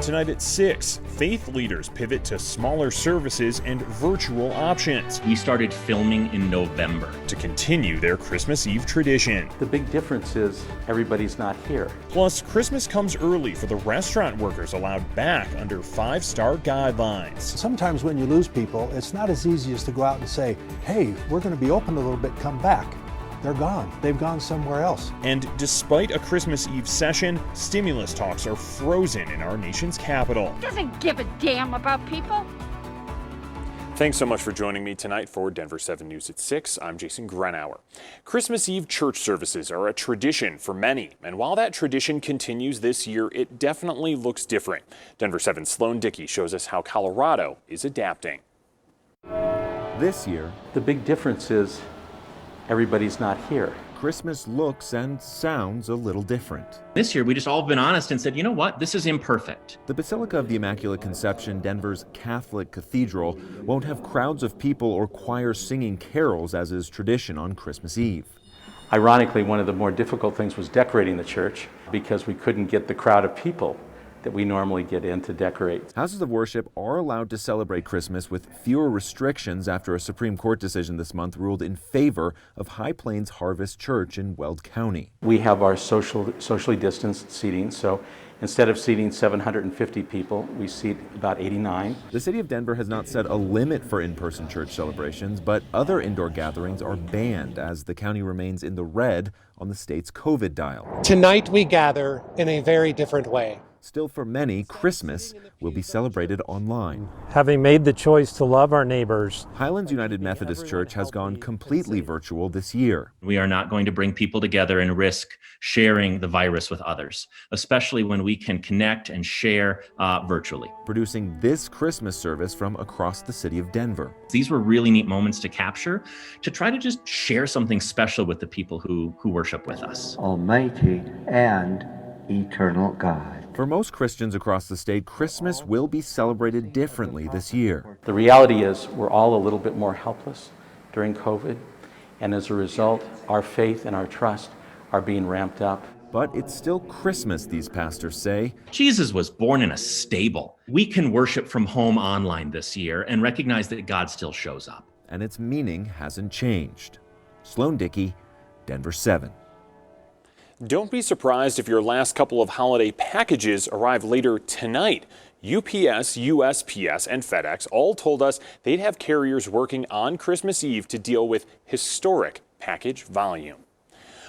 Tonight at 6, faith leaders pivot to smaller services and virtual options. We started filming in November to continue their Christmas Eve tradition. The big difference is everybody's not here. Plus, Christmas comes early for the restaurant workers allowed back under 5-star guidelines. Sometimes when you lose people, it's not as easy as to go out and say, hey, we're going to be open a little bit, come back. They're gone. They've gone somewhere else. And despite a Christmas Eve session, stimulus talks are frozen in our nation's capital. Doesn't give a damn about people. Thanks so much for joining me tonight for Denver7 News at 6. I'm Jason Grenauer. Christmas Eve church services are a tradition for many, and while that tradition continues this year, it definitely looks different. Denver7's Sloan Dickey shows us how Colorado is adapting. This year, the big difference is everybody's not here. Christmas looks and sounds a little different. This year, we just all been honest and said, you know what, this is imperfect. The Basilica of the Immaculate Conception, Denver's Catholic cathedral, won't have crowds of people or choirs singing carols as is tradition on Christmas Eve. Ironically, one of the more difficult things was decorating the church because we couldn't get the crowd of people that we normally get in to decorate. Houses of worship are allowed to celebrate Christmas with fewer restrictions after a Supreme Court decision this month ruled in favor of High Plains Harvest Church in Weld County. We have our socially distanced seating, so instead of seating 750 people, we seat about 89. The city of Denver has not set a limit for in-person church celebrations, but other indoor gatherings are banned as the county remains in the red on the state's COVID dial. Tonight we gather in a very different way. Still, for many, Christmas will be celebrated online. Having made the choice to love our neighbors, Highlands United Methodist Church has gone completely virtual this year. We are not going to bring people together and risk sharing the virus with others, especially when we can connect and share virtually. Producing this Christmas service from across the city of Denver. These were really neat moments to capture, to try to just share something special with the people who worship with us. Almighty and eternal God. For most Christians across the state, Christmas will be celebrated differently this year. The reality is we're all a little bit more helpless during COVID, and as a result, our faith and our trust are being ramped up. But it's still Christmas, these pastors say. Jesus was born in a stable. We can worship from home online this year and recognize that God still shows up. And its meaning hasn't changed. Sloan Dickey, Denver7. Don't be surprised if your last couple of holiday packages arrive later tonight. UPS, USPS, and FedEx all told us they'd have carriers working on Christmas Eve to deal with historic package volume.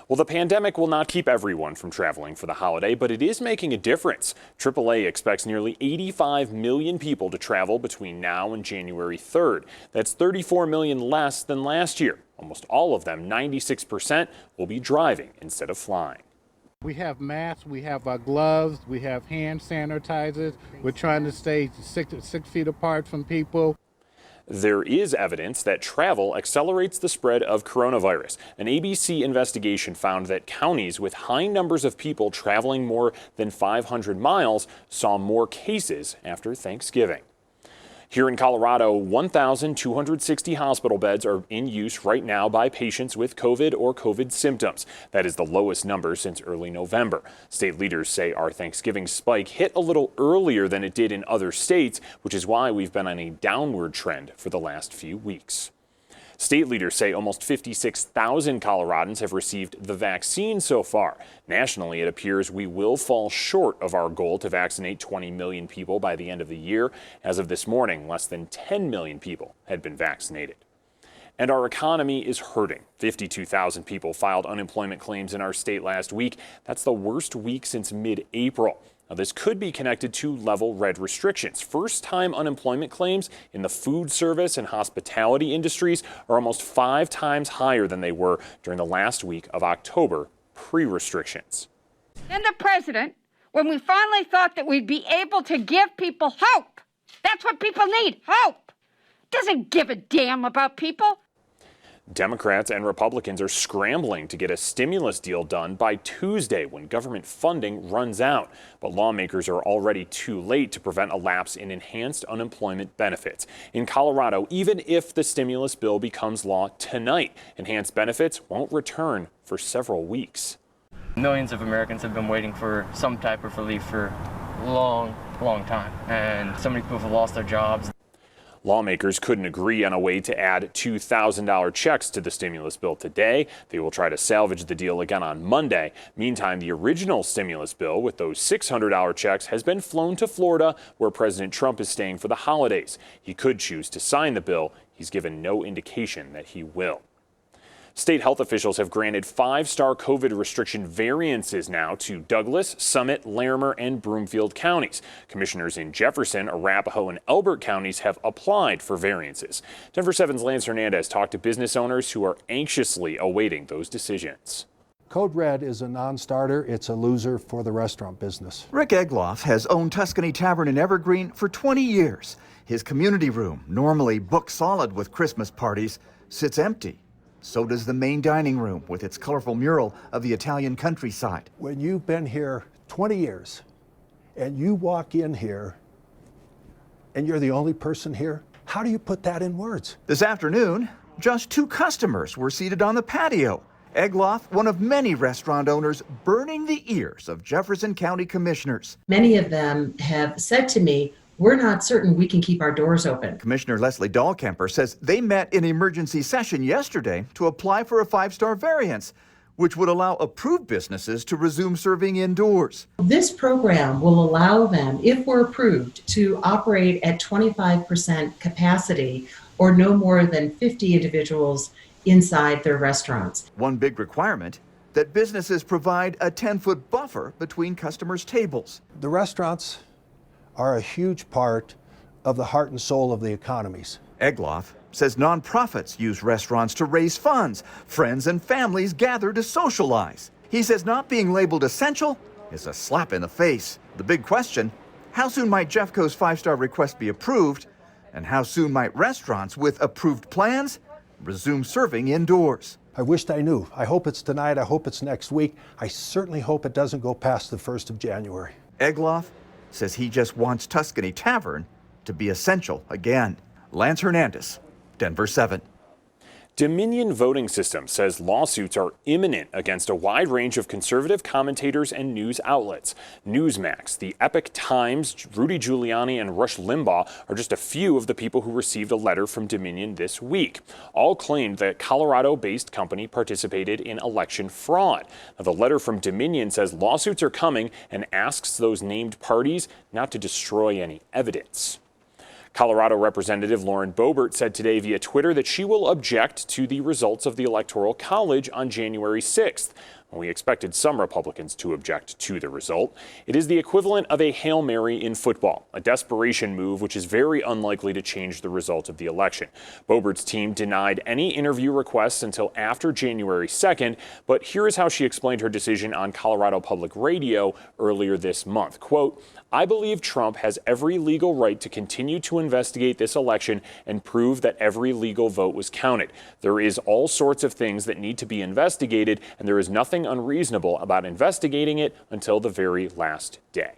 Well, the pandemic will not keep everyone from traveling for the holiday, but it is making a difference. AAA expects nearly 85 million people to travel between now and January 3rd. That's 34 million less than last year. Almost all of them, 96%, will be driving instead of flying. We have masks, we have gloves, we have hand sanitizers. We're trying to stay 6 feet apart from people. There is evidence that travel accelerates the spread of coronavirus. An ABC investigation found that counties with high numbers of people traveling more than 500 miles saw more cases after Thanksgiving. Here in Colorado, 1,260 hospital beds are in use right now by patients with COVID or COVID symptoms. That is the lowest number since early November. State leaders say our Thanksgiving spike hit a little earlier than it did in other states, which is why we've been on a downward trend for the last few weeks. State leaders say almost 56,000 Coloradans have received the vaccine so far. Nationally, it appears we will fall short of our goal to vaccinate 20 million people by the end of the year. As of this morning, less than 10 million people had been vaccinated. And our economy is hurting. 52,000 people filed unemployment claims in our state last week. That's the worst week since mid-April. Now, this could be connected to level red restrictions. First-time unemployment claims in the food service and hospitality industries are almost 5 times higher than they were during the last week of October, pre-restrictions. And the president, when we finally thought that we'd be able to give people hope, that's what people need, hope, doesn't give a damn about people. Democrats and Republicans are scrambling to get a stimulus deal done by Tuesday when government funding runs out. But lawmakers are already too late to prevent a lapse in enhanced unemployment benefits. In Colorado, even if the stimulus bill becomes law tonight, enhanced benefits won't return for several weeks. Millions of Americans have been waiting for some type of relief for long a long time, and so many people have lost their jobs. Lawmakers couldn't agree on a way to add $2,000 checks to the stimulus bill today. They will try to salvage the deal again on Monday. Meantime, the original stimulus bill with those $600 checks has been flown to Florida, where President Trump is staying for the holidays. He could choose to sign the bill. He's given no indication that he will. State health officials have granted 5-star COVID restriction variances now to Douglas, Summit, Larimer, and Broomfield counties. Commissioners in Jefferson, Arapahoe, and Elbert counties have applied for variances. Denver7's Lance Hernandez talked to business owners who are anxiously awaiting those decisions. Code Red is a non-starter. It's a loser for the restaurant business. Rick Egloff has owned Tuscany Tavern in Evergreen for 20 years. His community room, normally booked solid with Christmas parties, sits empty. So does the main dining room with its colorful mural of the Italian countryside. When you've been here 20 years and you walk in here and you're the only person here, how do you put that in words? This afternoon, just 2 customers were seated on the patio. Egloff, one of many restaurant owners, burning the ears of Jefferson County commissioners. Many of them have said to me, we're not certain we can keep our doors open. Commissioner Leslie Dahlkemper says they met in emergency session yesterday to apply for a 5-star variance, which would allow approved businesses to resume serving indoors. This program will allow them, if we're approved, to operate at 25% capacity or no more than 50 individuals inside their restaurants. One big requirement, that businesses provide a 10-foot buffer between customers' tables. The restaurants are a huge part of the heart and soul of the economies. Egloff says nonprofits use restaurants to raise funds. Friends and families gather to socialize. He says not being labeled essential is a slap in the face. The big question, how soon might Jeffco's 5-star request be approved? And how soon might restaurants with approved plans resume serving indoors? I wished I knew. I hope it's tonight. I hope it's next week. I certainly hope it doesn't go past the 1st of January. Egloff says he just wants Tuscany Tavern to be essential again. Lance Hernandez, Denver 7. Dominion Voting Systems says lawsuits are imminent against a wide range of conservative commentators and news outlets. Newsmax, the Epoch Times, Rudy Giuliani, and Rush Limbaugh are just a few of the people who received a letter from Dominion this week. All claimed that Colorado-based company participated in election fraud. Now, the letter from Dominion says lawsuits are coming and asks those named parties not to destroy any evidence. Colorado Representative Lauren Bobert said today via Twitter that she will object to the results of the Electoral College on January 6th. We expected some Republicans to object to the result. It is the equivalent of a Hail Mary in football, a desperation move which is very unlikely to change the result of the election. Bobert's team denied any interview requests until after January 2nd, but here is how she explained her decision on Colorado Public Radio earlier this month. Quote, I believe Trump has every legal right to continue to investigate this election and prove that every legal vote was counted. There is all sorts of things that need to be investigated, and there is nothing unreasonable about investigating it until the very last day.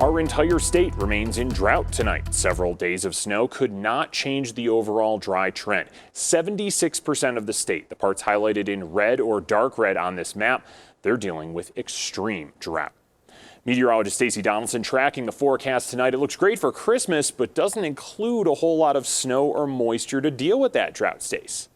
Our entire state remains in drought tonight. Several days of snow could not change the overall dry trend. 76% of the state, the parts highlighted in red or dark red on this map, they're dealing with extreme drought. Meteorologist Stacey Donaldson tracking the forecast tonight. It looks great for Christmas, but doesn't include a whole lot of snow or moisture to deal with that drought, Stace.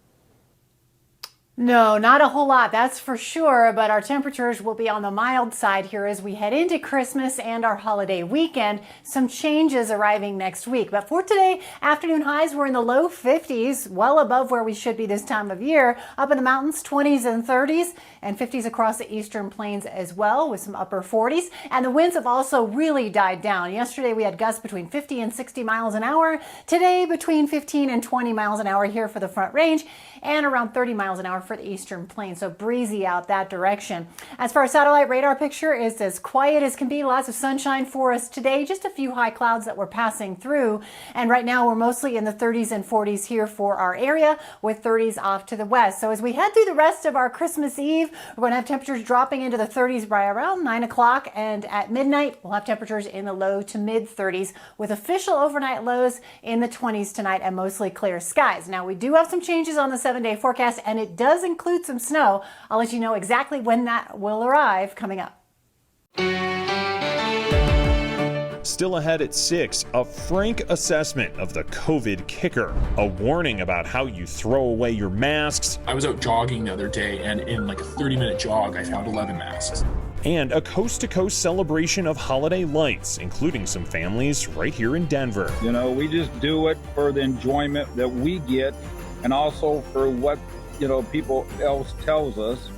No, not a whole lot, that's for sure, but our temperatures will be on the mild side here as we head into Christmas and our holiday weekend. Some changes arriving next week, but for today, afternoon highs were in the low 50s, well above where we should be this time of year. Up in the mountains, 20s and 30s, and 50s across the eastern plains as well, with some upper 40s. And the winds have also really died down. Yesterday we had gusts between 50 and 60 miles an hour. Today, between 15 and 20 miles an hour here for the Front Range, and around 30 miles an hour for the eastern plains, so breezy out that direction. As far as satellite radar picture, is as quiet as can be. Lots of sunshine for us today, just a few high clouds that we're passing through, and right now we're mostly in the 30s and 40s here for our area, with 30s off to the west. So as we head through the rest of our Christmas Eve, we're going to have temperatures dropping into the 30s by around 9 o'clock, and at midnight we'll have temperatures in the low to mid 30s, with official overnight lows in the 20s tonight and mostly clear skies. Now we do have some changes on the 7-day forecast, and it does include some snow. I'll let you know exactly when that will arrive coming up. still ahead at 6, a frank assessment of the COVID kicker, a warning about how you throw away your masks. I was out jogging the other day, and in like a 30-minute jog, I found 11 masks. And a coast-to-coast celebration of holiday lights, including some families right here in Denver. You know, we just do it for the enjoyment that we get and also for what, people else tells us.